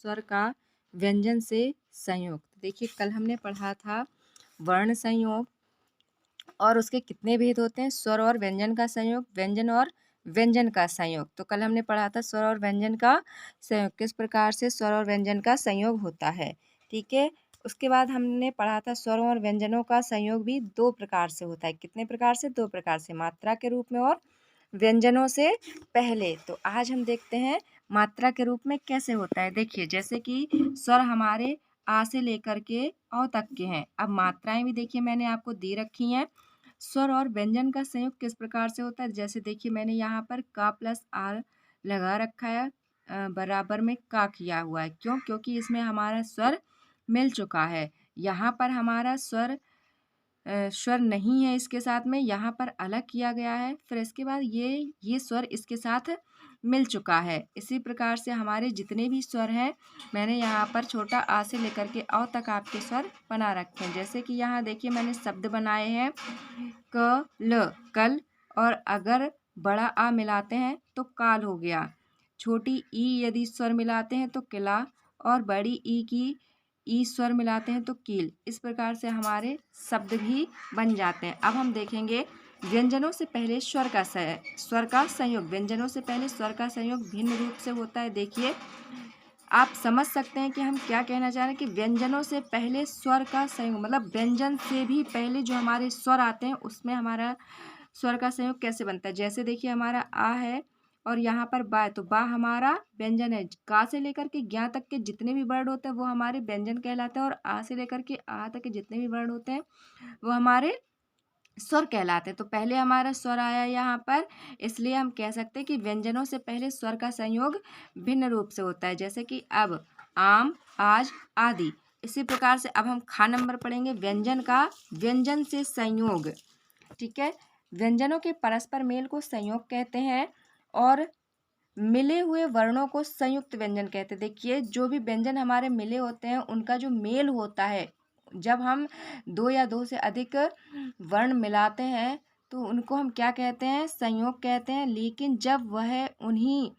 स्वर का व्यंजन से संयोग। देखिए कल हमने पढ़ा था वर्ण संयोग और उसके कितने भेद होते हैं, स्वर और व्यंजन का संयोग, व्यंजन और व्यंजन का संयोग। तो कल हमने पढ़ा था स्वर और व्यंजन का संयोग, किस प्रकार से स्वर और व्यंजन का संयोग होता है। ठीक है, उसके बाद हमने पढ़ा था स्वरों और व्यंजनों का संयोग भी दो प्रकार से होता है। कितने प्रकार से? दो प्रकार से, मात्रा के रूप में और व्यंजनों से पहले। तो आज हम देखते हैं मात्रा के रूप में कैसे होता है। देखिए जैसे कि स्वर हमारे आ से लेकर के औ तक के हैं। अब मात्राएं भी देखिए मैंने आपको दे रखी हैं। स्वर और व्यंजन का संयोग किस प्रकार से होता है, जैसे देखिए मैंने यहाँ पर का प्लस आर लगा रखा है, बराबर में का किया हुआ है। क्यों? क्योंकि इसमें हमारा स्वर मिल चुका है। यहाँ पर हमारा स्वर नहीं है इसके साथ में, यहाँ पर अलग किया गया है। फिर इसके बाद ये स्वर इसके साथ मिल चुका है। इसी प्रकार से हमारे जितने भी स्वर हैं, मैंने यहाँ पर छोटा आ से लेकर के औ तक आपके स्वर बना रखे हैं। जैसे कि यहाँ देखिए मैंने शब्द बनाए हैं क ल, कल, और अगर बड़ा आ मिलाते हैं तो काल हो गया। छोटी ई यदि स्वर मिलाते हैं तो किला, और बड़ी ई की ई स्वर मिलाते हैं तो कील। इस प्रकार से हमारे शब्द भी बन जाते हैं। अब हम देखेंगे व्यंजनों से पहले स्वर का संयोग। व्यंजनों से पहले स्वर का संयोग भिन्न रूप से होता है। देखिए आप समझ सकते हैं कि हम क्या कहना चाह रहे हैं कि व्यंजनों से पहले स्वर का संयोग, मतलब व्यंजन से भी पहले जो हमारे स्वर आते हैं उसमें हमारा स्वर का संयोग कैसे बनता है। जैसे देखिए हमारा आ है और यहाँ पर बा है, तो बा हमारा व्यंजन है। का से लेकर के ज्ञा तक के जितने भी वर्ण होते हैं वो हमारे व्यंजन कहलाते हैं, और आ से लेकर के आ तक के जितने भी वर्ण होते हैं वो हमारे स्वर कहलाते हैं। तो पहले हमारा स्वर आया यहाँ पर, इसलिए हम कह सकते हैं कि व्यंजनों से पहले स्वर का संयोग भिन्न रूप से होता है। जैसे कि अब, आम, आज, आदि। इसी प्रकार से अब हम खा नंबर पढ़ेंगे व्यंजन का व्यंजन से संयोग। ठीक है, व्यंजनों के परस्पर मेल को संयोग कहते हैं और मिले हुए वर्णों को संयुक्त व्यंजन कहते हैं। देखिए जो भी व्यंजन हमारे मिले होते हैं उनका जो मेल होता है, जब हम दो या दो से अधिक वर्ण मिलाते हैं तो उनको हम क्या कहते हैं? संयोग कहते हैं। लेकिन जब वह उन्हीं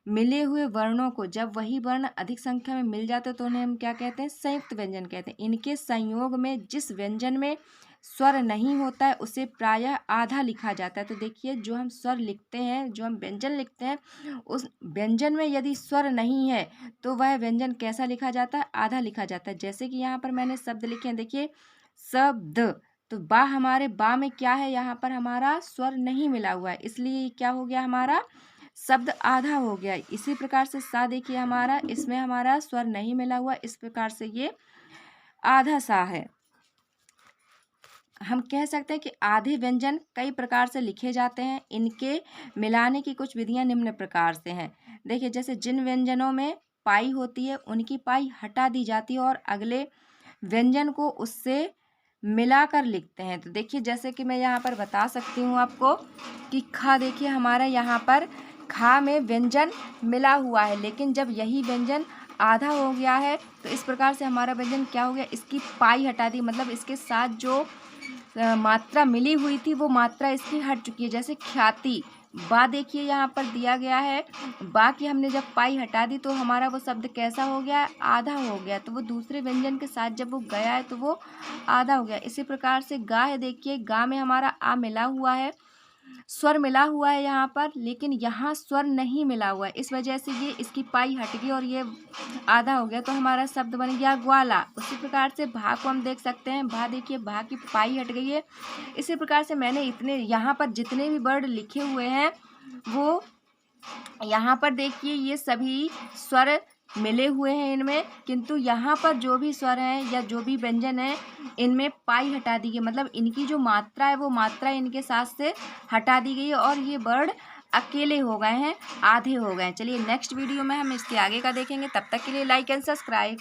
मिले हुए वर्णों को, जब वही वर्ण अधिक संख्या में मिल जाते हैं तो उन्हें हम क्या कहते हैं? संयुक्त व्यंजन कहते हैं। इनके संयोग में जिस व्यंजन में स्वर नहीं होता है उसे प्रायः आधा लिखा जाता है। तो देखिए जो हम स्वर लिखते हैं, जो हम व्यंजन लिखते हैं, उस व्यंजन में यदि स्वर नहीं है तो वह व्यंजन कैसा लिखा जाता है? आधा लिखा जाता है। जैसे कि यहाँ पर मैंने शब्द लिखे हैं, देखिए शब्द, तो बा हमारे बा में क्या है? यहाँ पर हमारा स्वर नहीं मिला हुआ है, इसलिए क्या हो गया? हमारा शब्द आधा हो गया। इसी प्रकार से सा देखिए हमारा, इसमें हमारा स्वर नहीं मिला हुआ, इस प्रकार से ये आधा सा है। हम कह सकते हैं कि आधे व्यंजन कई प्रकार से लिखे जाते हैं। इनके मिलाने की कुछ विधियां निम्न प्रकार से हैं। देखिए जैसे जिन व्यंजनों में पाई होती है उनकी पाई हटा दी जाती है और अगले व्यंजन को उससे मिलाकर लिखते हैं। तो देखिए जैसे कि मैं यहाँ पर बता सकती हूँ आपको कि खा, देखिए हमारा यहाँ पर खा में व्यंजन मिला हुआ है, लेकिन जब यही व्यंजन आधा हो गया है तो इस प्रकार से हमारा व्यंजन क्या हो गया? इसकी पाई हटा दी, मतलब इसके साथ जो मात्रा मिली हुई थी वो मात्रा इसकी हट चुकी है। जैसे ख्याति, बा देखिए यहाँ पर दिया गया है, बा की हमने जब पाई हटा दी तो हमारा वो शब्द कैसा हो गया? आधा हो गया। तो वो दूसरे व्यंजन के साथ जब वो गया है तो वो आधा हो गया। इसी प्रकार से गा है, देखिए गा में हमारा आ मिला हुआ है, स्वर मिला हुआ है यहाँ पर, लेकिन यहाँ स्वर नहीं मिला हुआ है, इस वजह से ये इसकी पाई हट गई और ये आधा हो गया, तो हमारा शब्द बन गया ग्वाला। उसी प्रकार से भा को हम देख सकते हैं, भा देखिए भा की पाई हट गई है। इसी प्रकार से मैंने इतने यहाँ पर जितने भी वर्ड लिखे हुए हैं वो यहाँ पर देखिए ये सभी स्वर मिले हुए हैं इनमें, किंतु यहाँ पर जो भी स्वर हैं या जो भी व्यंजन है इनमें पाई हटा दी गई, मतलब इनकी जो मात्रा है वो मात्रा इनके साथ से हटा दी गई है और ये वर्ड अकेले हो गए हैं, आधे हो गए हैं। चलिए नेक्स्ट वीडियो में हम इसके आगे का देखेंगे, तब तक के लिए लाइक एंड सब्सक्राइब।